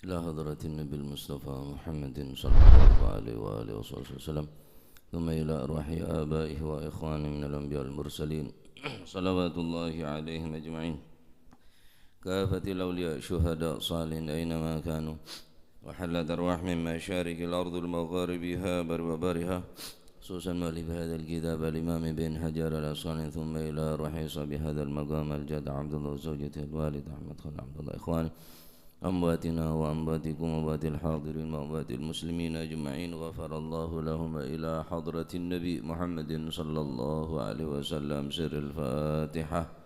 إلى حضرة النبي المصطفى محمد صلى الله عليه وآله وصحبه وسلم، ثم إلى أرواح آبائه وإخوانه من الأنبياء المرسلين صلوات الله عليهم أجمعين، كافة الأولياء شهداء صالحين أينما كانوا، وحلت أرواح من مشارق الأرض المغاربها وبرها، خصوصا مؤلف هذا الكتاب الإمام بن حجر الأسقلاني، ثم إلى أرواح صاحب هذا المقام الجد عبد الله وزوجته الوالد أحمد خليل عبد الله، إخواني أمواتنا وأمواتكم وأموات الحاضرين وأموات المسلمين أجمعين، غفر الله لهم. إلى حضرة النبي محمد صلى الله عليه وسلم. سر الفاتحة.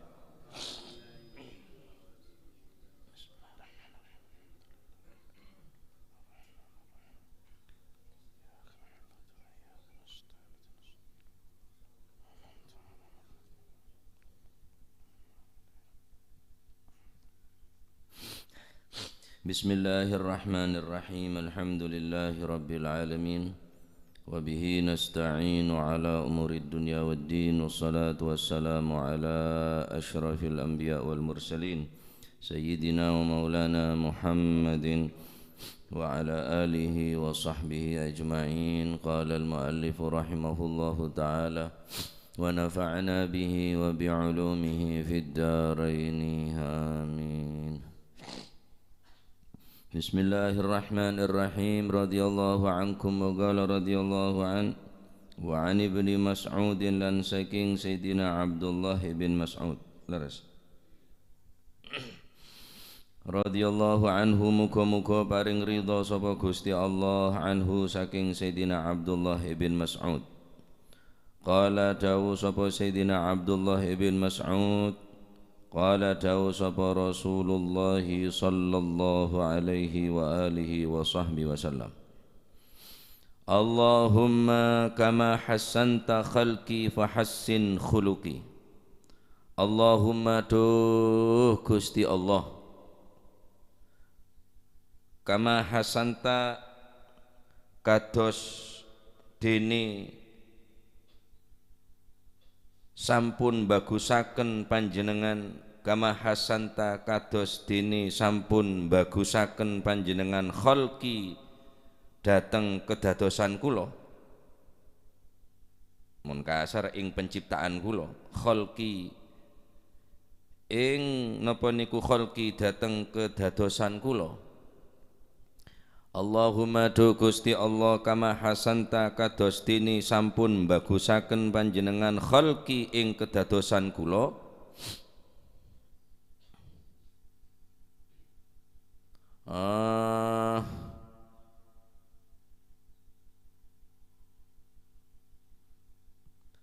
بسم الله الرحمن الرحيم. الحمد لله رب العالمين، وبه نستعين على أمور الدنيا والدين، والصلاة والسلام على أشرف الأنبياء والمرسلين سيدنا ومولانا محمد وعلى آله وصحبه أجمعين. قال المؤلف رحمه الله تعالى: ونفعنا به وبعلومه في الدارين آمين. بسم الله الرحمن الرحيم. رضي الله عنكم وقال رضي الله عنه وعن ابن مسعود lan saking Sayyidina Abdullah bin Mas'ud leres radhiyallahu anhu, muga-muga paring ridha sapa Gusti Allah anhu saking Sayyidina Abdullah bin Mas'ud. Qala dawu sapa Sayyidina Abdullah bin Mas'ud, qala dawu sapa Rasulullah sallallahu alaihi wa alihi wa sahbihi wasallam: Allahumma kama hassanta khalqi fahassin khuluqi. Allahumma duh Gusti Allah, kama hassanta kados dene sampun bagusaken panjenengan, kama hasanta kados dene sampun bagusaken panjenengan kholqi dateng kedadosan kula, mun kasar ing penciptaan kula, kholqi ing napa niku kholqi dateng kedadosan kula. Allahumma du Gusti Allah, kama hasanta kados dene sampun bagusaken panjenengan khalqi ing kedadosan kula,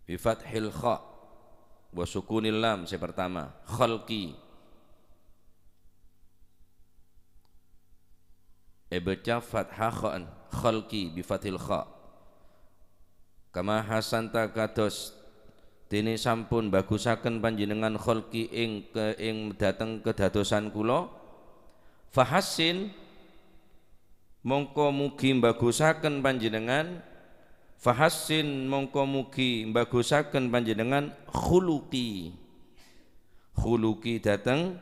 bi fathil kha wa sukunil lam. Saya pertama khalqi, baca fathah kha'an, khalqi bi fathil kha. Kama hasanta kados dene sampun bagusaken panjenengan khalqi ing dateng kedadosan kula, fahassin mongko mugi bagusaken panjenengan, fahassin mongko mugi bagusaken panjenengan khuluqi, khuluqi dateng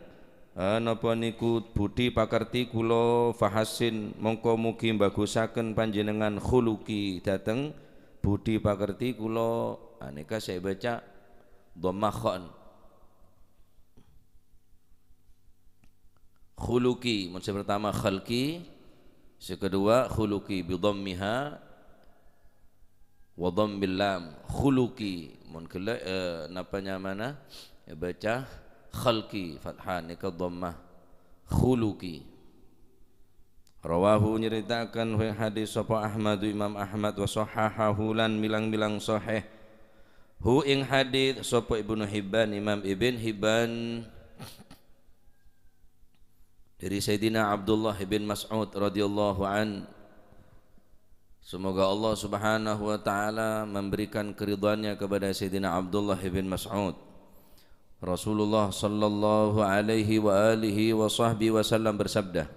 napa niku budi pakerti kula, fahassin mongko mugi bagusaken panjenengan khuluqi dateng budi pakerti kula. Aneka saya baca dhammah khan, khuluqi mun pertama khalqi, sekedua khuluqi bi dhammiha wa dhammil lam, khuluqi mun kala napanya mana baca khalqi fathan nika dhammah khuluqi. Rawahu nyeritakan hadis sapa Ahmad, Imam Ahmad, wa sahahahu lan milang-milang sahih hu ing hadis sapa Ibnu Hibban, Imam Ibn Hibban, dari Sayyidina Abdullah bin Mas'ud radhiyallahu an. Semoga Allah Subhanahu wa taala memberikan keridhaannya kepada Sayyidina Abdullah bin Mas'ud. Rasulullah sallallahu alaihi wa alihi wa sahbihi wasallam bersabda: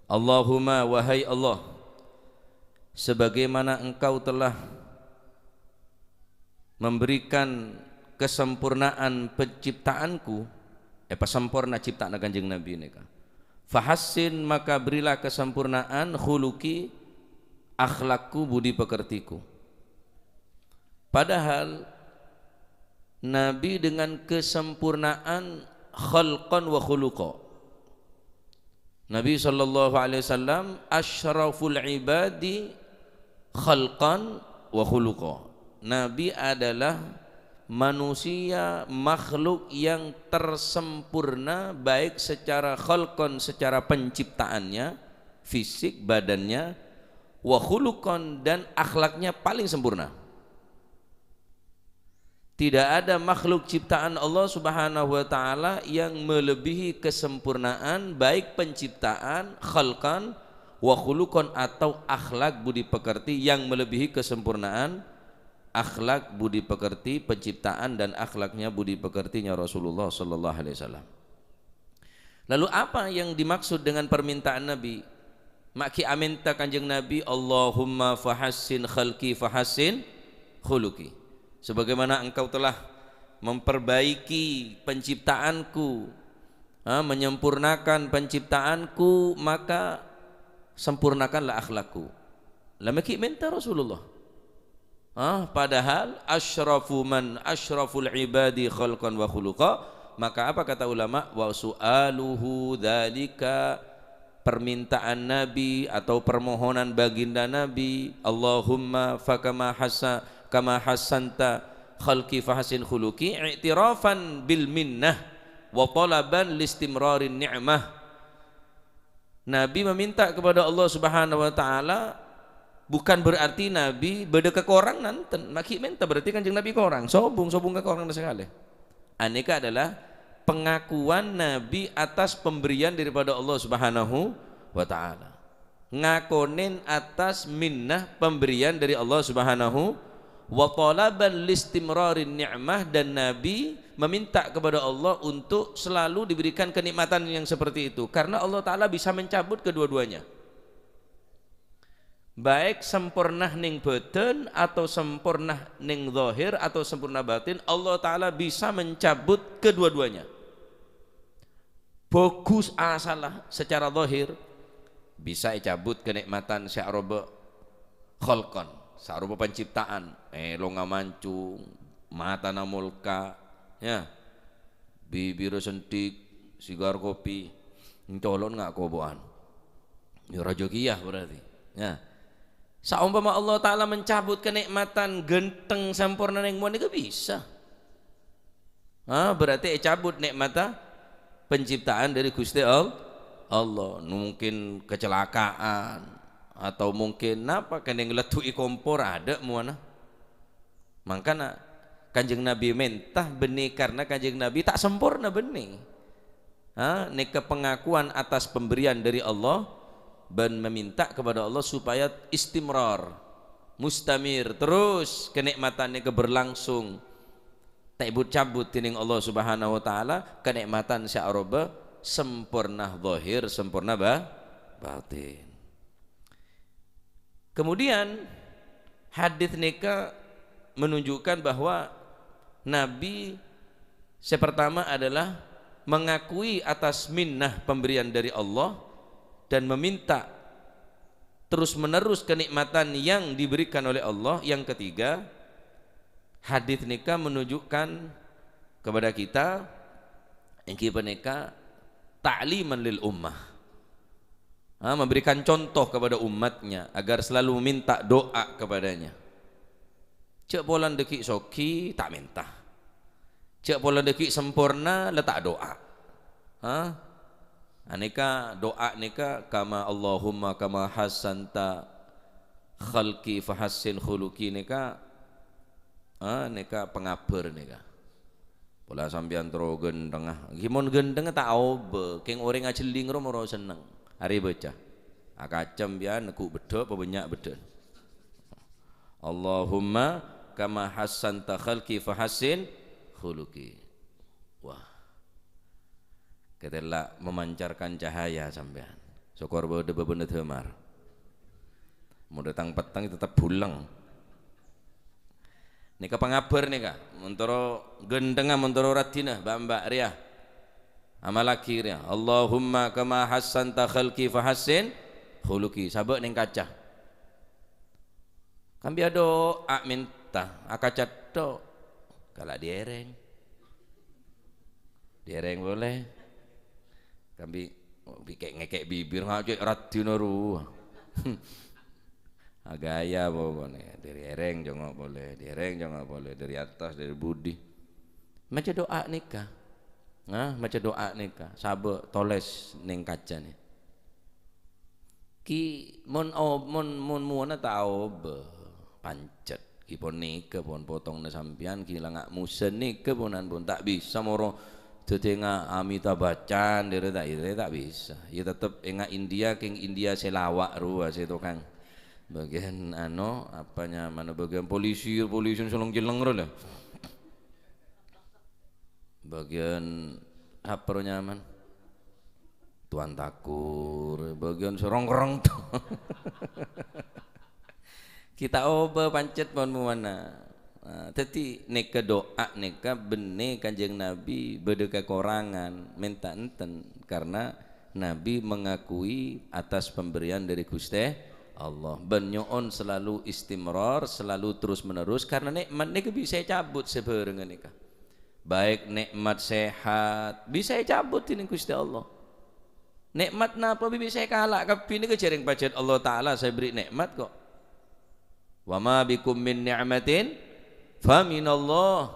Allahumma, wahai Allah, sebagaimana engkau telah memberikan kesempurnaan penciptaanku, pasempurna ciptaan Kanjeng Nabi nika, Fahassin, maka berilah kesempurnaan, khuluki, akhlakku, budi pekertiku. Padahal Nabi dengan kesempurnaan khalqan wa khuluqa. Nabi SAW asyraful ibadi khalqan wa khuluqa. Nabi adalah manusia, makhluk yang tersempurna baik secara khalqan, secara penciptaannya, fisik badannya, wa khuluqan, dan akhlaknya paling sempurna. Tidak ada makhluk ciptaan Allah Subhanahu wa taala yang melebihi kesempurnaan baik penciptaan khalqan wa khuluqan atau akhlak budi pekerti yang melebihi kesempurnaan akhlak budi pekerti penciptaan dan akhlaknya budi pekertinya Rasulullah sallallahu alaihi wasallam. Lalu apa yang dimaksud dengan permintaan Nabi? Maki aminta Kanjeng Nabi, Allahumma fahassin khalqi fahassin khuluqi. Sebagaimana engkau telah memperbaiki penciptaanku, menyempurnakan penciptaanku, maka sempurnakanlah akhlakku. Lamaki minta Rasulullah. Padahal asyraful ibadi khalqan wa khuluqa, maka apa kata ulama? Wa su'aluhu dzalika, permintaan Nabi atau permohonan baginda Nabi, Allahumma fakama kama hasanta khalqi fahasin khuluqi i'tirafan bil minnah wa talaban listimrarin ni'mah. Nabi meminta kepada Allah Subhanahu wa taala bukan berarti Nabi beda ke korang nanten. Maki minta berarti Kanjeng Nabi ke orang sobung ke korang sekali. Aneka adalah pengakuan Nabi atas pemberian daripada Allah Subhanahu wa taala. Ngakonin atas minnah pemberian dari Allah Subhanahu wa talaban listimrarin ni'mah, dan Nabi meminta kepada Allah untuk selalu diberikan kenikmatan yang seperti itu, karena Allah Ta'ala bisa mencabut kedua-duanya, baik sempurna ning batin atau sempurna ning zahir atau sempurna batin. Allah Ta'ala bisa mencabut kedua-duanya. Bagus asalah secara zahir bisa dicabut kenikmatan sya'roba khalqan, sarupa penciptaan, longa mancung, mata namulka, ya, bibir sentik, sigar kopi, colon nggak koboan, ya rajokiyah berarti, ya. Saumpama Allah Ta'ala mencabut kenikmatan genteng sempurna yang mau itu bisa, berarti cabut nikmata penciptaan dari Gusti Allah. Mungkin kecelakaan atau mungkin apa kan yang letui kompor ada muana. Makanya Kanjeng Nabi mentah benih karena Kanjeng Nabi tak sempurna benih. Neka pengakuan atas pemberian dari Allah dan meminta kepada Allah supaya istimrar, mustamir, terus kenikmatannya keberlangsung, tak cabut tining Allah Subhanahu wa taala, kenikmatan sya'roba sempurna zahir, sempurna batin. Kemudian hadis nikah menunjukkan bahwa Nabi sepertama adalah mengakui atas minnah pemberian dari Allah dan meminta terus menerus kenikmatan yang diberikan oleh Allah. Yang ketiga, hadis nikah menunjukkan kepada kita yang kita nikah ta'liman lil ummah, memberikan contoh kepada umatnya agar selalu meminta doa kepadanya. Cek polan deki soki tak minta, cek polan deki sempurna letak doa. Aneka doa neka kama Allahumma kama hasanta khalqi fahassin khuluqi neka, neka pengabar neka. Pola sampean tro gendeng gimon gendeng tak obe keng orang ngajeling ro moro seneng. Hari baca akacem ya neku bedo apa banyak bedo. Allahumma kama hassanta khalqi fahassin khuluqi. Wah, ketelah memancarkan cahaya sampean. Syukur bahwa bener temar. Mau datang petang tetap pulang. Nika pengabar nika, mentoro gendenga mentoro radina, mbak Ria. amal akhirnya Allahumma kama hassanta khalqi fahassin khuluqi sabak ning kaca kan biar doa minta akacat do kalau diereng boleh kan kayak ngekek bibir ngajak radino ruh gaya pokoknya dari ereng jangan boleh dari atas dari budi macam doa nikah macam doa nikah sabak toles ning kaca nih ki mon tahu pancet ki pon nikah pon potong na sampian ki langak musen nikah ponan pun tak bisa moro tetengah amita bacaan dia tak bisa ya tetap enggak India king India selawak ruas itu kan bagian apanya mana bagian polisi selong jeleng lah bagian apa nyaman tuan takur bagian serong-rong tuh kita oba pancet pon mana teti neka doa neka bene kanjeng Nabi beda kekurangan minta enten karena Nabi mengakui atas pemberian dari Gusti Allah benyoon selalu istimrar selalu terus menerus karena nikmat neka bisa cabut sebarengan neka baik nikmat sehat bisa cabut ini Gusti Allah nikmat napa bisa kalah tapi ini kejaring pacet Allah Ta'ala saya beri nikmat kok wa ma bikum min ni'matin faminallah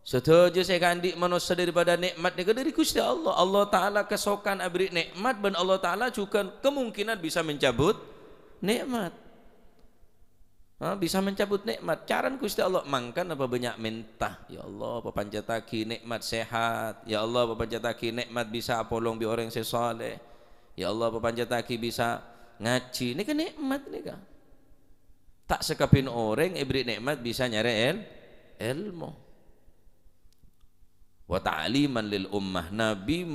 setuju saya kandik manusia daripada nikmat ni dari Gusti Allah Allah Ta'ala kesokan abri nikmat dan Allah Ta'ala juga kemungkinan bisa mencabut nikmat bisa mencabut nikmat caran Gusti Allah mangkan apa banyak minta ya Allah papancataki nikmat sehat ya Allah papancataki nikmat bisa apolong bi orang sesoleh ya Allah papancataki bisa ngaji ini kan nikmat ni kan tak sekapin orang ibri nikmat bisa nyari ilmu wa ta'liman lil ummah Nabi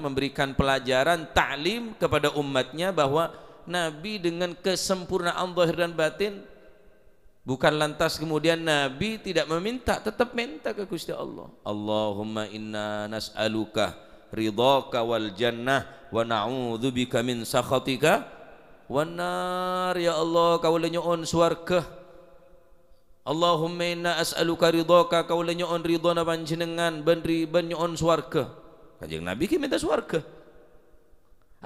memberikan pelajaran ta'lim kepada umatnya bahwa Nabi dengan kesempurnaan zahir dan batin bukan lantas kemudian Nabi tidak meminta tetap minta ke Gusti Allah Allahumma inna nas'aluka ridhaka wal jannah wa na'udzubika min sakhatika wanar ya Allah kau lenyoon swarga Allahumma inna as'aluka ridhaka kau lenyoon ridhona panjenengan ben nyoon swarga kanjeng Nabi ki minta swarga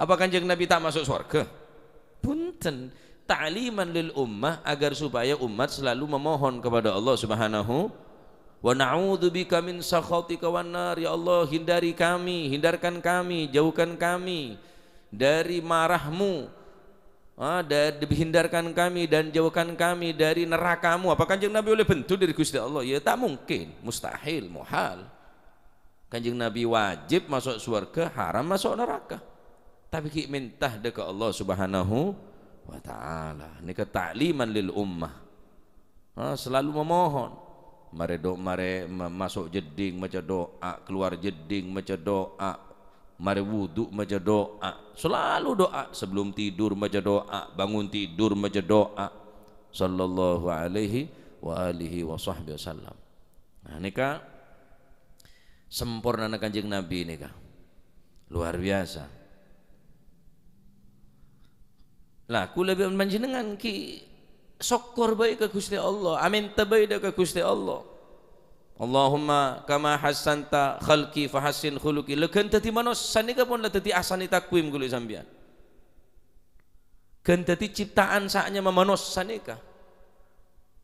apa kanjeng Nabi tak masuk swarga punten ta'liman lil ummah agar supaya umat selalu memohon kepada Allah Subhanahu wa na'udzubika min sakhatika wanar ya Allah hindarkan kami jauhkan kami dari marahmu hindarkan kami dan jauhkan kami dari nerakamu apa kanjeng Nabi oleh bentuk dari Gusti Allah ya tak mungkin mustahil muhal kanjeng Nabi wajib masuk surga haram masuk neraka tapi ki minta dekat Allah Subhanahu wa ta'ala ini ketakliman lil ummah selalu memohon mare masuk jeding macam doa keluar jeding macam doa mari wudu maca doa selalu doa sebelum tidur maca doa bangun tidur maca doa sallallahu alaihi wa alihi wa sahbihi wasallam nah nikah sempurna kanjeng Nabi nikah luar biasa lah kula panjenengan ki syukur baik ke Gusti Allah amin tabaik ke Gusti Allah Allahumma kama hassanta khalqi fahassin khuluqi leukeun tadi manusia nika pun tadi asani takwim kulit sampean keun tadi ciptaan saknya manusia nika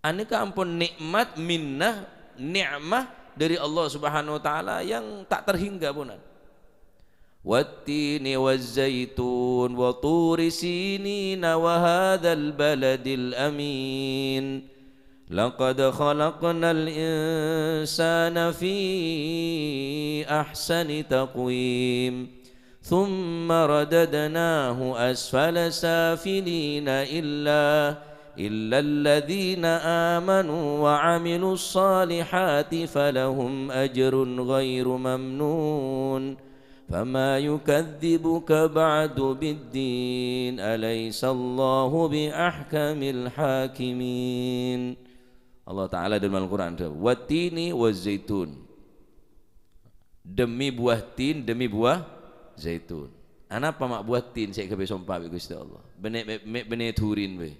anika ampun nikmat minnah ni'mah dari Allah Subhanahu wa taala yang tak terhingga punan wattini wazzaitun wa turi sinina wa hadzal baladil amin لقد خلقنا الإنسان في أحسن تقويم ثم رددناه أسفل سافلين إلا الذين آمنوا وعملوا الصالحات فلهم أجر غير ممنون فما يكذبك بعد بالدين أليس الله بأحكم الحاكمين Allah Ta'ala dalam Al-Quran wattini wazzaitun demi buah tin, demi buah zaitun. Anapa mak buah tin saya kebe sompah be Gusti Allah. Bene turin be.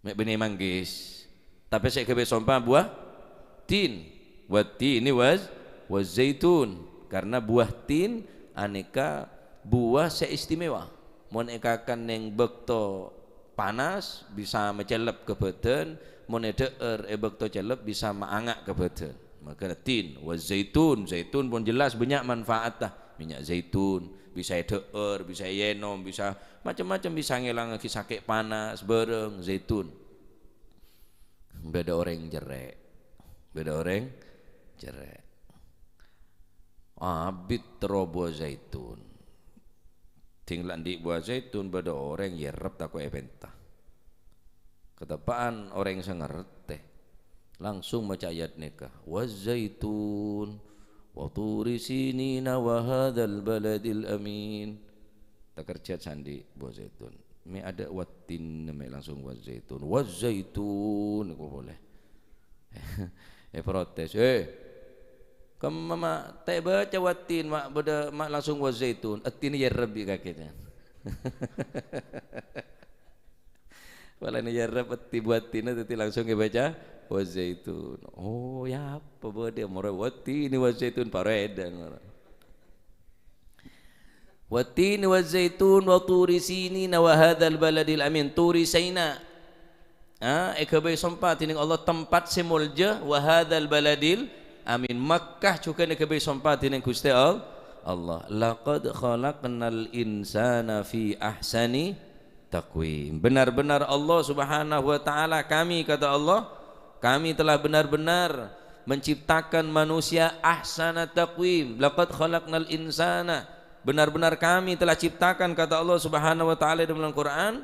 Mek bene manggis. Tapi saya kebe sompah buah tin. Buah tin ini was zaitun. Karena buah tin aneka buah seistimewa. Mon ekakan neng bekto panas bisa mencelep ke beten, moneder bekto celep bisa maangak ke beten. Maka tin was zaitun, zaitun pun jelas banyak manfaatnya. Minyak zaitun bisaeder, bisa yenom, bisa macam-macam, bisa ngelang sakit panas bareng zaitun. Beda orang jerek, beda orang jerek. Abit terobo zaitun, tinggal di buah zaitun beda orang yerep tak ko eventa. Ketepaan orang yang ngerti langsung baca ayat nikah. Wazaitun wa turi sinina wa hadzal baladil amin. Tak kerja sandi buah zaitun. Mi ada watin namanya langsung wazaitun. Wazaitun kok boleh. Protes. Kamu mama tak baca watin mak beda mak langsung wazaitun. Atin ya rabbi kakeknya. Wala ni ya rabb ati buatin tadi langsung baca wazaitun. Oh ya apa beda mora watin wazaitun paredan. Watin wazaitun wa turi sinina wa hadzal baladil amin. Turi Saina. Ekabai sompat ini Allah tempat semulja wa hadzal baladil amin. Makkah juga ekabai sompat ini Gusti Allah. Laqad khalaqnal insana fi ahsani taqwim. Benar-benar Allah Subhanahu wa taala, kami kata Allah, kami telah benar-benar menciptakan manusia ahsana taqwim. Laqad khalaqnal insana, benar-benar kami telah ciptakan kata Allah Subhanahu wa taala dalam Al-Qur'an.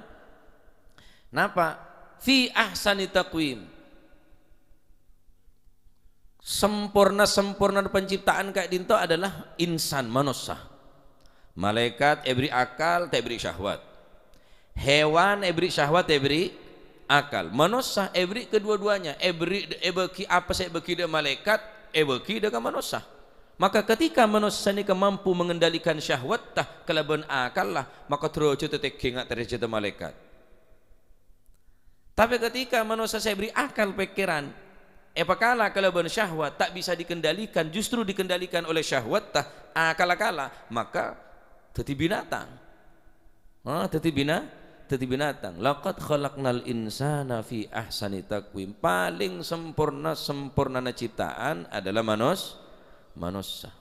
Napa? Fi ahsani taqwim. Sempurna penciptaan kayak dinto adalah insan, manusia. Malaikat ebri akal, tak ebri syahwat. Hewan ebri syahwat, ebri akal. Manusia ebri kedua-duanya. Ebri apa saya beki dia malaikat, beki dia manusia. Maka ketika manusia ini mampu mengendalikan syahwat tah kelaban akal lah, maka terus tetek ingat terjadi malaikat. Tapi ketika manusia saya beri akal pikiran, apakala kelaban syahwat tak bisa dikendalikan, justru dikendalikan oleh syahwat tah akal-akala, maka teti binatang. Teti binatang. Laqad khalaqnal insana fi ahsani taqwim. Paling sempurna ciptaan adalah manusia.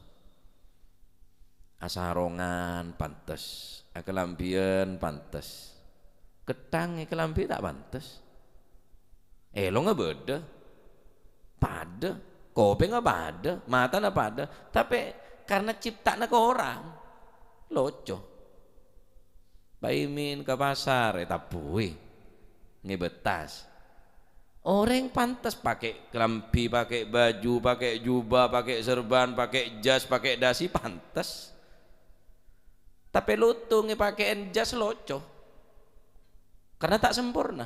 Asarongan pantes, kelambian pantes, ketang kelambi tak pantes. Lo nggak beda, pada kopi nggak pada, mata nggak pada, tapi karena ciptaan ke orang loco. Paimin ke pasar, tapui ngebetas. Orang pantas pakai kelambi, pakai baju, pakai jubah, pakai serban, pakai jas, pakai dasi pantas. Tapi lutung pakai jas loco. Karena tak sempurna.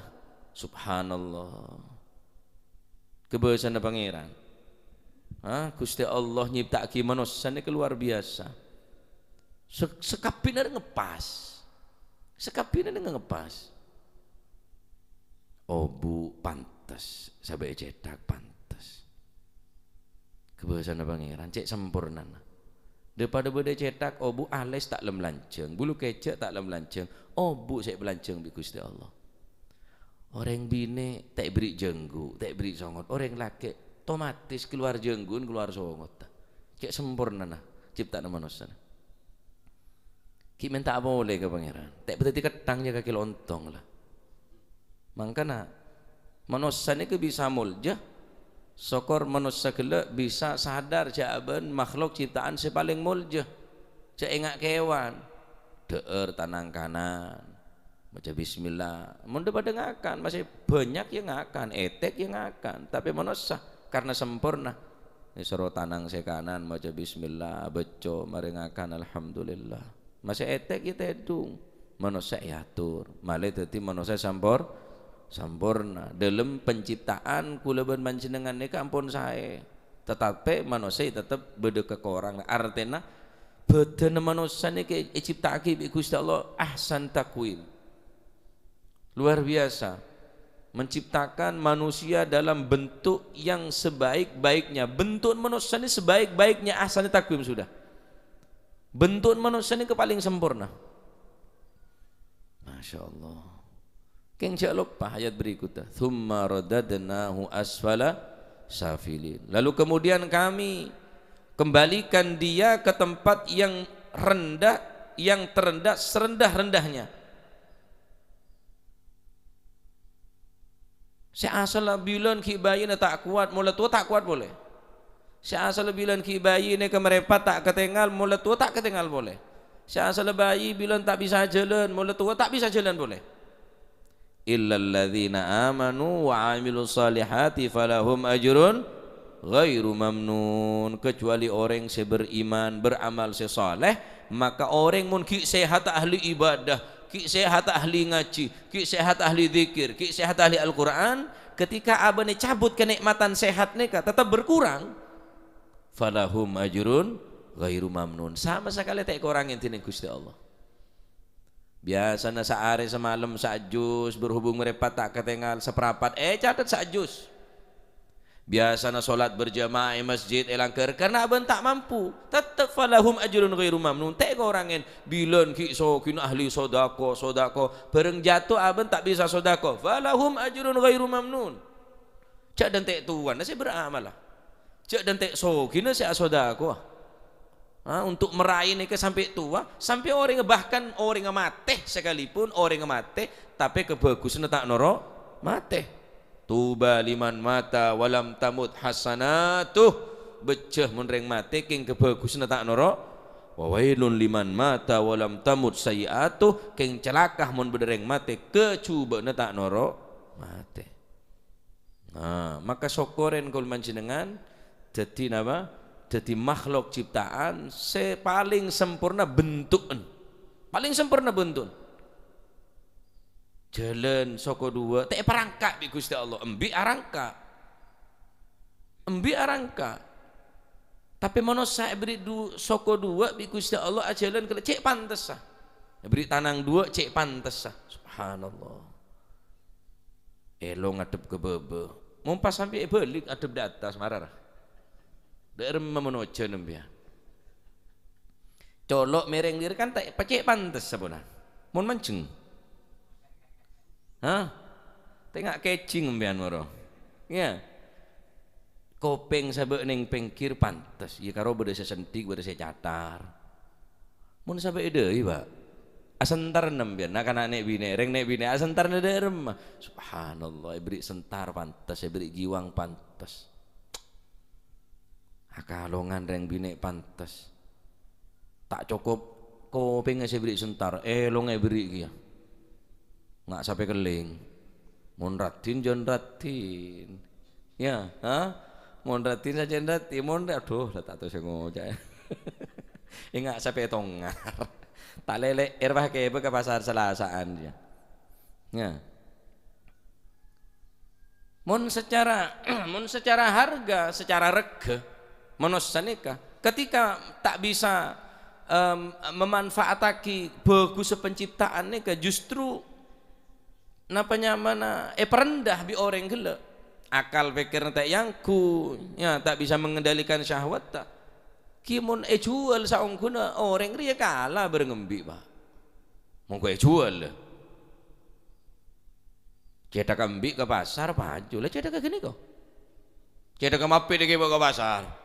Subhanallah. Kebesaran pangeran. Gusti Allah nyiptaki manusia ini luar biasa. Sekapin ada ngepas. Sekapin ada ngepas. Obu pantas, sampai cetak pantas. Kebesaran pangeran cek sempurna. Daripada beda cetak obu ales tak lem lanceng, bulu kecek tak lem lanceng, obu saya belanceng di Gusti Allah. Orang bine tak beri jenggu, tak beri songot. Orang laki otomatis keluar jenggun, keluar songot. Cek sempurna nah ciptaan manusia. Ki minta apa boleh ke pangeran? Tak berarti ketangnya kaki lontong lah. Mangkana manusia ini bisa mulja. Sokor manusia kelak bisa sadar jawaban makhluk ciptaan sepaling mulja. Cek engak kewan. Deer tanang kanan. Baca bismillah. Mun pada ngakan, masih banyak yang ngakan, etek yang ngakan, tapi manusia karena sempurna. Ini suruh tanang se kanan baca bismillah, beco mari ngakan alhamdulillah. Masih etek kita edung. Manusia yatur. Malih dadi manusia sempurna dalam penciptaan kula ben panjenengan niki ampun sae. tetapi manusia tetap beda kekorang. Artinya badan manusia ini ciptake bi Gusti Allah ahsan takwim, luar biasa, menciptakan manusia dalam bentuk yang sebaik-baiknya. Bentuk manusia ini sebaik-baiknya ahsan takwim sudah. Bentuk manusia ini paling sempurna. Masya Allah. Keng jangan lupa ayat berikutnya. Thumma radadnahu asfala safilin. Lalu kemudian kami kembalikan dia ke tempat yang rendah, yang terendah serendah-rendahnya. Seasal bilan ki bayi tak kuat, mula tua tak kuat boleh. Seasal bilan ki bayi ni kemerepat tak ketinggal, mula tua tak ketinggal boleh. Seasal bayi bilan tak bisa jalan, mula tua tak bisa jalan boleh. Illal ladzina amanu wa amilus salihati falahum ajrun ghairu mamnun. Kecuali orang yang beriman, beramal sesaleh, maka orang mun ki sehat ahli ibadah, ki sehat ahli ngaji, ki sehat ahli zikir, ki sehat ahli Al-Quran, ketika abane cabut kenikmatan sehat neka tetap berkurang. Falahum ajrun ghairu mamnun, sama sekali tak kurangin tini Gusti Allah. Biasanya sehari semalam sajus berhubung merepat tak ketinggal seperapat, catat sajus. Biasanya solat berjamaah masjid elangker karena abang tak mampu, tetap falahum ajrun ghairu mamnun. Tak orangin bilan ki sokin ahli sodako bareng jatuh abang tak bisa sodako, falahum ajrun ghairu mamnun. Cak dan tak tuan saya beramal lah, cak dan tak sokin saya sodako. Untuk meraih ini ke sampai tua, sampai orang bahkan orang mati sekalipun orang mati, tapi kebagusan tak noro mati. Tuba liman mata walam tamut hasanatuh, beceh menreng mati king kebagusan tak noro. Wawailun liman mata walam tamut sayiatuh, king celakah mun bereng mati kecuba tak noro mati. Maka syukurin kul manjenengan jadi nama? Jadi makhluk ciptaan paling sempurna bentukan, paling sempurna bentuk. Jalan soko dua, tak perangkak bi Gusti Allah, embi arangka. Tapi manusia beri soko dua bi Gusti Allah jalan kele cek pantes sah. Beri tanang dua cek pantes sah. Subhanallah. Elo ngadep ke bebe, mumpas sampai balik adep di atas marah. Daerah memonojen nembia. Colok mereng diri kan tak pacek pantes sabuna. Mun mancing. Tengak kecing mbian moro. Ya. Kopeng sabek ning pengkir pantes. Ya karo beda sesentik beda secatar. Mun sabek deui, Pak. Asentar nembian nak anak nek bine, reng nek bine asentar daerah. Subhanallah, beri sentar pantes, beri giwang pantes. Akalongan reng bine pantas tak cukup kopeng saya beri sentar long beri kia nggak sampai keling mon ratin jon ratin ya mon ratin saja ratin mon aduh tak tahu saya ngocak nggak sampai tongar tak lele erwah ke pasar selasaan dia ya mon secara harga secara rega manusia nikah ketika tak bisa memanfaatkan bagus penciptaan nikah justru napanya mana perendah bi orang gila akal pikir tak yangku ya tak bisa mengendalikan syahwat tak kimun jual saung kuna orang ria kalah berengembi Pak mau jual cetak ambi ke pasar baju lah cetak ke gini kok cetak ke mapi dek ke pasar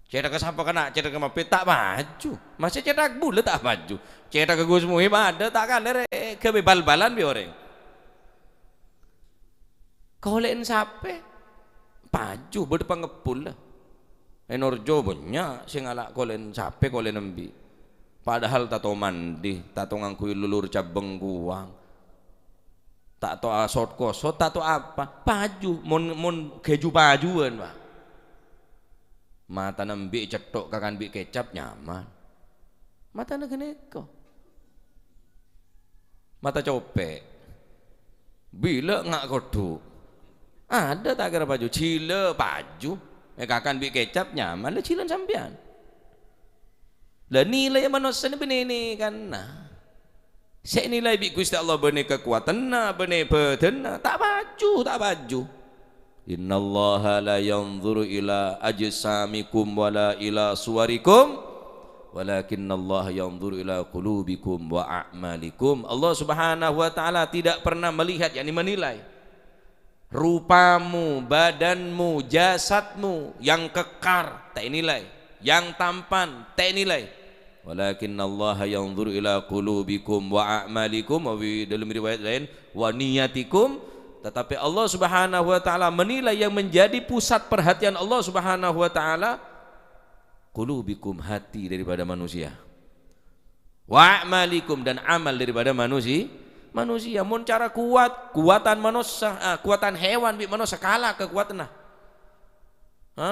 cetak ke sampo kena, cetak ke mapit tak maju. Masih cetak bulat tak maju. Cetak ke Gus Muhim ada tak kalah ke bal-balan bi orang. Kolen sape maju berdepan ngepul lah. Enorjo banyak sing ala kolen sape kolen embi. Padahal tato mandi, tato ngangkui lulur cabeng guang. Tak to asot kosot, tak to apa. Paju mon keju pajuan, Pak. Mata nembi cetok kakan bi kecap nyaman. Mata negene ko. Mata copek. Bila ngak kodu. Ada tak kira baju cile baju. kakan bi kecap nyaman lah cilan sampean. Lah nilai manusia ni benih kan nah. Saya nilai bi Gusti Allah benih kekuatan nah, benih badan nah, tak baju. Innallaha la yanzuru ila ajsamikum wala ila suwarikum walakinnallaha yanzuru ila qulubikum wa a'malikum. Allah Subhanahu wa taala tidak pernah melihat, yakni menilai rupamu, badanmu, jasadmu yang kekar tak nilai, yang tampan tak nilai. Walakinnallaha yanzuru ila qulubikum wa a'malikum, wa dalam riwayat lain wa niyatikum. Tetapi Allah Subhanahu wa taala menilai yang menjadi pusat perhatian Allah Subhanahu wa taala qulubikum, hati daripada manusia, wa a'malikum, dan amal daripada manusia. Mun cara kuatan manusia, kuatan hewan bi manusia kalah kekuatan nah.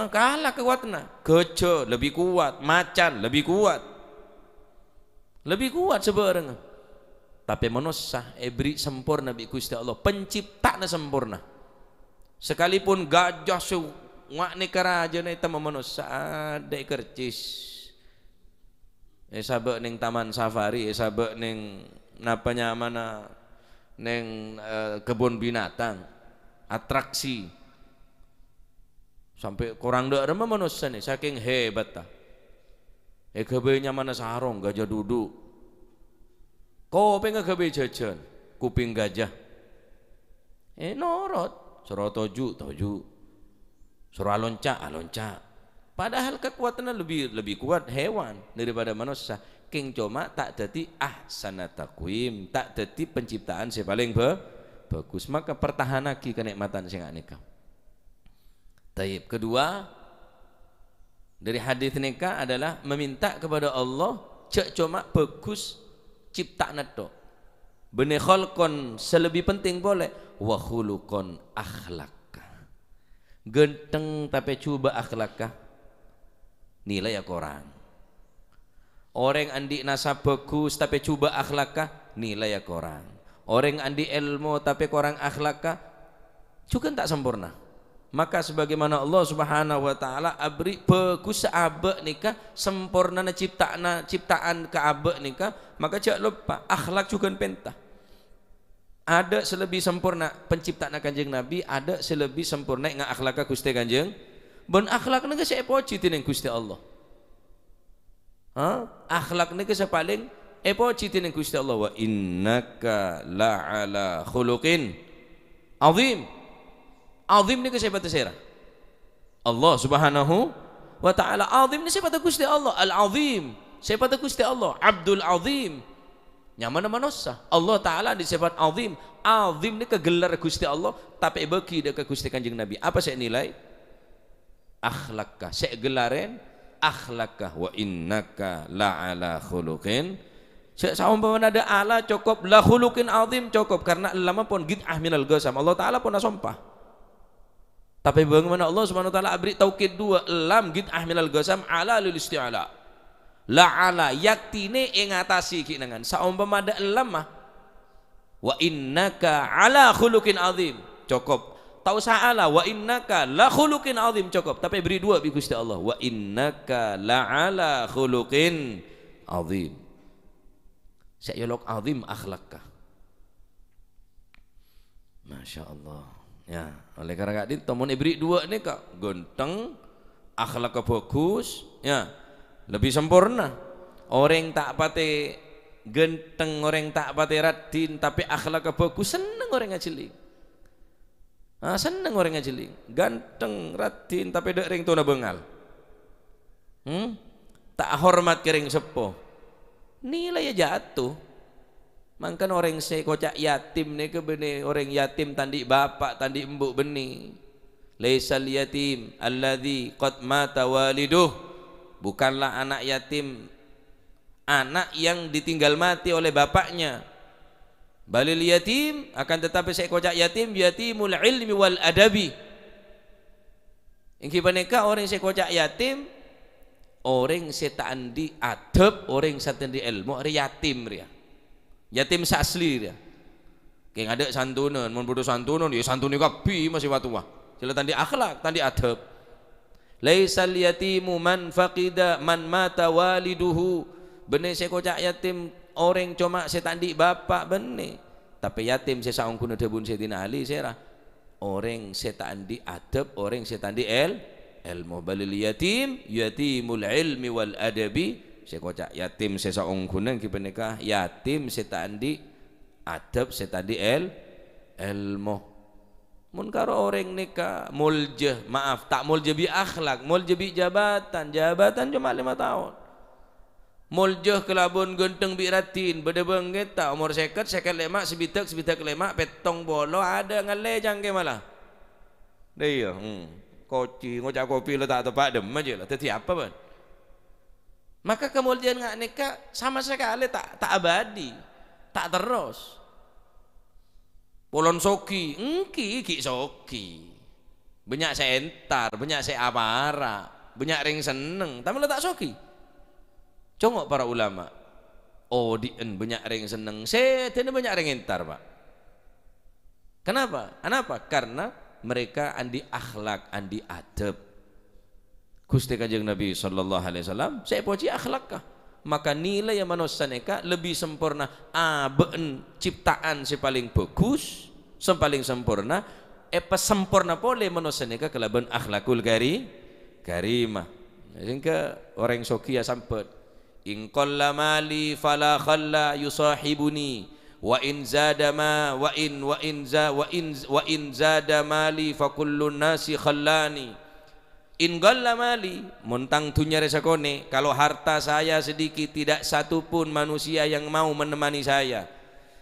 Kalah kekuatan nah. Kecoa lebih kuat, macan lebih kuat sebenarnya. Tapi manusia beri sempurna bi Gusti Allah, penciptana sempurna. Sekalipun gajah ngak ni kerajaan itu manusia ada kercis. Sabek ning taman safari, sabek ning napanya mana ning kebun binatang, atraksi. Sampai kurang dak remah manusia ni saking hebat ta. Kebenya mana sarong gajah duduk. Kau pengen kebe jajan kuping gajah. Norot, suruh toju, suruh alonca. Padahal kekuatannya lebih kuat hewan daripada manusia. King cuma tak jadi ahsana takwim, tak jadi penciptaan sepaling bagus. Maka pertahanan lagi kenikmatan sing nikah. Taib kedua dari hadis nikah adalah meminta kepada Allah cek cuma bagus cipta nato. Benih khalqon selebih penting boleh wa khuluqon akhlak. Genteng tapi coba akhlakah nilai ya korang. Orang andi nasab bagus tapi coba akhlakah nilai ya korang. Orang andi ilmu tapi korang akhlakah juga tak sempurna. Maka sebagaimana Allah Subhanahu wa taala abri bagus seabek nikah, sempurna ciptaan keabek nikah, maka jangan lupa akhlak juga pentah. Ada selebih sempurna penciptaan Kanjeng Nabi, ada selebih sempurna dengan akhlak Gusti Kanjeng. Ben akhlak nege saya poci tining Gusti Allah. Akhlak nege paling poci tining Gusti Allah. Wa innaka la'ala khuluqin azim. Azim ni siapa tersera? Allah Subhanahu wa taala. Azim ni siapa Gusti Allah? Al-Azim. Siapa Gusti Allah? Abdul Azim. Nyaman manusia. Allah taala disebut azim. Azim ni kegelar Gusti Allah tapi bagi dekat Gusti Kanjeng Nabi. Apa saya nilai? Akhlakah. Saya gelarin akhlakah wa innaka la'ala khuluqin. Saumpama ada ala cukup la khuluqin azim cukup karena lama pun gid'ah minal ghasam. Allah taala pun sumpah. Tapi bagaimana Allah Subhanahu wa taala beri taukid dua, lam gid'ah minal ghasam ala lil isti'ala. La ala yaktine ngatasi kinangan. Saumpama ada lam mah wa innaka ala khuluqin azim cukup. Tahu sa'ala wa innaka la khuluqin azim cukup. Tapi beri dua bi Gusti Allah wa innaka la ala khuluqin azim. Sa'yalok azim akhlakka. Masya Allah. Ya, oleh karena itu temun ibri dua ni kak genteng, akhlak bagus, ya lebih sempurna. Orang tak pate genteng, orang tak pate radin, tapi akhlak bagus, seneng orang ngajeling. Seneng orang ngajeling, ganteng, radin, tapi dek ring tuna bengal. Tak hormat kering sepo, nilai jatuh. Mangkan orang saya kocak yatim ni ke beni orang yatim tandi bapak tandi embuk beni. Laisal yatim alladzi qad mata waliduh. Bukanlah anak yatim anak yang ditinggal mati oleh bapaknya. Balil yatim akan tetapi saya kocak yatim yatimul ilmi wal adabi. Ingki paneka orang saya kocak yatim orang saya tandi adab, orang saya tandi ilmu, orang yatim dia. Yatim asli dia. Kayak ada santunan, mun bodoh santunan, ya santuni kapi masih watuah. Sila tandi akhlak, tandi adab. Laisal yatimu man faqida man mata waliduhu. Benih saya kocak yatim orang cuma saya tandi bapak benih. Tapi yatim saya saung kuna debun Sayyidina Ali serah. Orang saya tandi adab, orang saya tandi ilmu. Balil yatim yatimul ilmi wal adabi. Saya kocak yatim saya saung kuna kita nikah yatim saya tandi adab, saya tandi ilmu. Mun karo orang nikah muljah, maaf tak muljah bi akhlak, muljah bi jabatan cuma 5 tahun. Muljah kelabun genteng bi ratin, beda benggeta umur 50 lemak sebitak lemak petong bolo ada ngale jangke malah. Dia koci ngocak kopi lo tak tepak dem aja lah. Teti apa ban? Maka kemuliaan ngak nikah sama sekali tak abadi, tak terus. Polon soki, ki soki. Banyak saya entar, banyak saya amara, banyak ring seneng, tapi lo tak soki. Congok para ulama. Oh dien banyak ring seneng, saya tidak banyak ring entar pak. Kenapa? Karena mereka andi akhlak, andi adab. Gusti Kanjeng Nabi sallallahu alaihi wasallam, saya puji akhlak kah? Maka nilai yang manusia neka lebih sempurna aben ciptaan si paling bagus paling sempurna sempurna pole manusia neka kelaban akhlakul karimah. Sehingga orang sokia sampet in qalla mali fala khalla yusahibuni wa in zada ma wa in zada mali fa kullun nasi khallani. In galla mali montang tunya resakone, kalau harta saya sedikit tidak satu pun manusia yang mau menemani saya.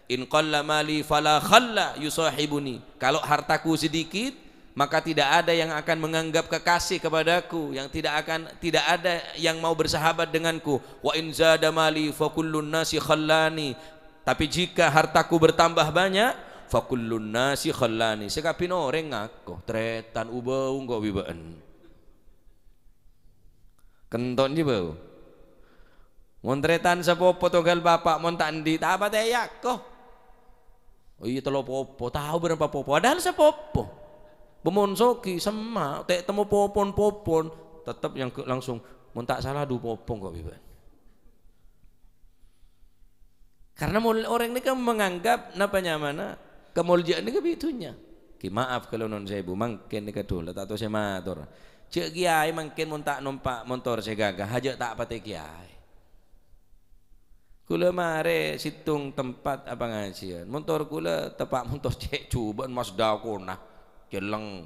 In qalla mali fala khalla yusahibuni, kalau hartaku sedikit maka tidak ada yang akan menganggap kekasih kepadaku, yang tidak ada yang mau bersahabat denganku. Wa in zada mali fa kullun nasi khallani, tapi jika hartaku bertambah banyak fa kullun nasi khallani, sekapin orang ngaku tretan ubau engko bibaan kenton di bau montretan sepopo togal bapak montandi tak apa teyak kok. Oh iya telo popo tahu berapa popo padahal sepopo bemonsoki sama tek temu popon tetap yang langsung montak salah du popong kok biban. Karena orang ini kan menganggap napanya mana kemuliaan ini begitunya. Maaf kalau non saya bu mungkin ini kedua tak tahu saya matur. Cik kiai mungkin numpak motor saya gagah hajak tak pate kiai. Kula mare situng tempat apa ngajian. Motor kula tepak motor cek cuban mas dakona jeleng.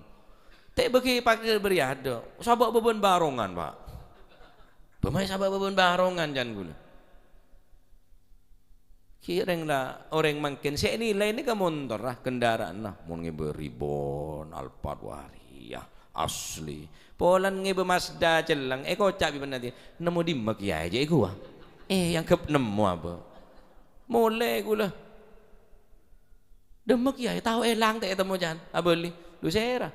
Tek bagi pakai beriado. Sabak beban barongan, Pak. Pemain sabak beban barongan jan kula. Kireng lah orang mungkin saya nilai ini ke motor lah kendaraan lah mau ngeberibon Alphard Waria asli polan ngebe Mazda celang kocak bi nanti nemu di makia aja iku ah yang kep nemu apa mulai gula demek ya tahu elang teh temu jan abeli lu sera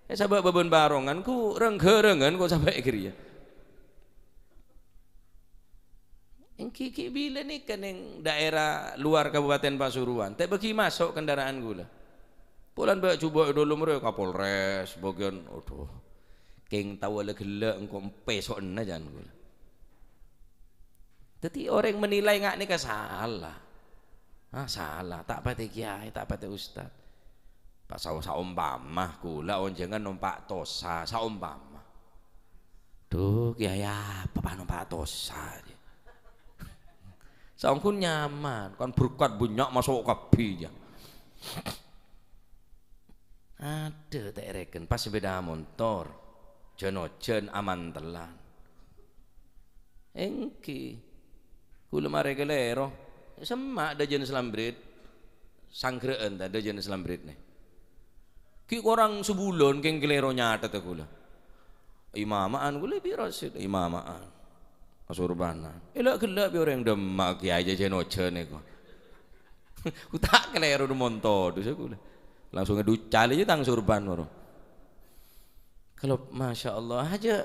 sabak beban barongan ku renggerengan ku sampai kiri ya kiki bila nih kan yang daerah luar Kabupaten Pasuruan teh bagi masuk kendaraan gula pulan bawa coba dulu mereka Kapolres bagian aduh keng tahu ada gila engkau pesok na jangan gula jadi orang menilai ngak nih salah salah tak pati kiai tak pati ustad pas saumpama gula on jangan numpak tosa saumpama tuh kiai apa numpak tosa saungkun nyaman kan berkat banyak masuk kapi ya ada tak reken pas sepeda motor jenojen aman telan engki kula mare kelero semak ada jenis lambrit sangkreen ada jenis lambrit nih ki orang sebulan keng kelero nyata ta kula imamaan kula bi rasid imamaan Pasurubanan elak gelap orang demak ya aja jenojen iku ku tak kelero du montor du kula langsung ngeducal aja tang surban moro kalau masya Allah aja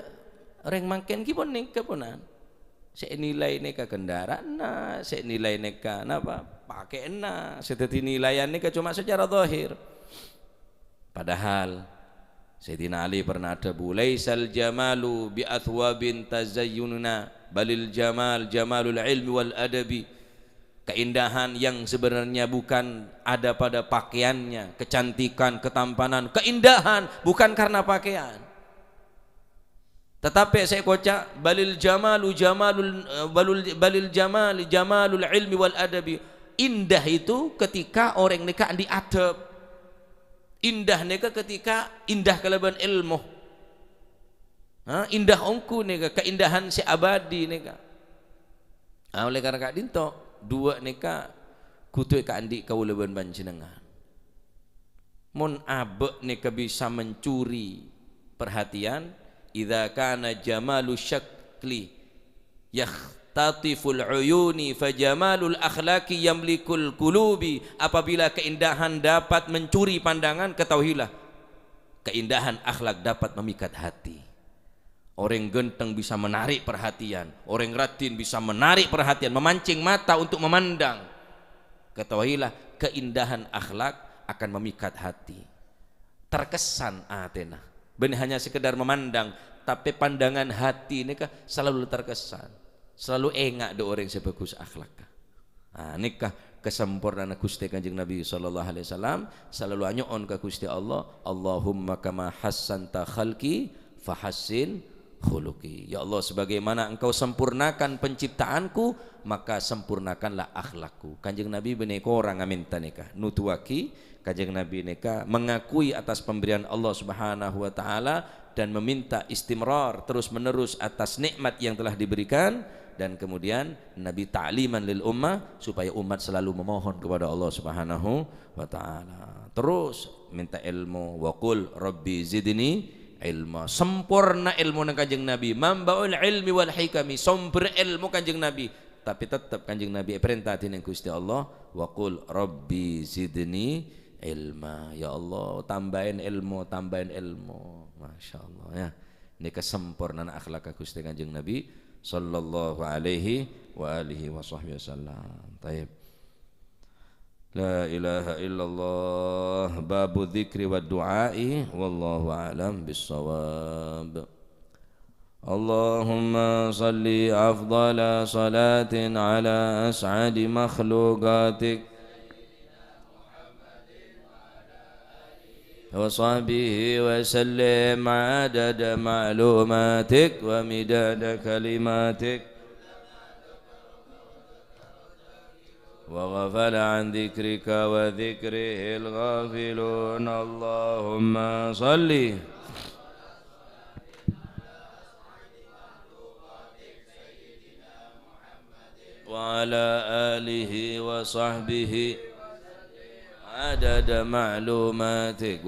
orang makin kipun nikah punan saya nilai nikah kendaraan na saya nilai nikah napa pakai na seperti nilaian nikah cuma secara zahir padahal Sayyidina Ali pernah ada laisal jamalu bi athwabin tazayyununa balil jamal jamalul ilmi wal adabi. Keindahan yang sebenarnya bukan ada pada pakaiannya, kecantikan, ketampanan, keindahan bukan karena pakaian. Tetapi saya kocak balil jamalu jamalul balil jamal jamalul ilmi wal adabi. Indah itu ketika orang nikah diadab. Indah nikah ketika indah kelebihan ilmu. Indah ongku nikah keindahan si abadi nikah. Oleh karena kak dinto dua nikah kutu ka andi kau leban panjenengan. Mun abek nikah bisa mencuri perhatian. Idza kana jamalu syakli yakhtatiful uyuni fajamalul akhlaqi yamlikul qulubi. Apabila keindahan dapat mencuri pandangan, ketahuilah keindahan akhlak dapat memikat hati. Orang genteng bisa menarik perhatian, orang ratin bisa menarik perhatian, memancing mata untuk memandang. Ketahuilah keindahan akhlak akan memikat hati. Terkesan atena benar hanya sekedar memandang, tapi pandangan hati ini kah selalu terkesan, selalu engak do orang sebagus akhlak. Nikah kesempurnaan Gusti Kanjeng Nabi sallallahu alaihi wasallam selalu anyoon ka Gusti Allah, Allahumma kama hassanta khalqi fahassin khuluqi. Ya Allah, sebagaimana engkau sempurnakan penciptaanku, maka sempurnakanlah akhlakku. Kanjeng Nabi beneko orang minta nikah nutuaki. Kanjeng Nabi nikah mengakui atas pemberian Allah Subhanahu wa taala dan meminta istimrar terus menerus atas nikmat yang telah diberikan, dan kemudian Nabi ta'liman lil ummah supaya umat selalu memohon kepada Allah Subhanahu wa taala. Terus minta ilmu, wa qul rabbi zidni ilma. Sempurna ilmu nang Kanjeng Nabi, mambaul ilmi wal hikami, sumber ilmu Kanjeng Nabi. Tapi tetap Kanjeng Nabi perintah dening Gusti Allah, wa qul rabbi zidni ilma. Ya Allah, tambahin ilmu, tambahin ilmu. Masya Allah ya. Ini kesempurnaan akhlak Gusti Kanjeng Nabi sallallahu alaihi wa alihi wa sahbihi wasallam. Taib. La ilaha illallah babu dzikri wa du'ai wallahu a'lam bissawab. Allahumma salli afdala salatin ala as'adi makhluqatik wa sahbihi wa sallim adada ma'lumatik wa midada kalimatik wa ghafala an dhikrika wa dhikrihil ghafilun. Allahumma salli wa ala alihi wa sahbihi adada ma'lumatik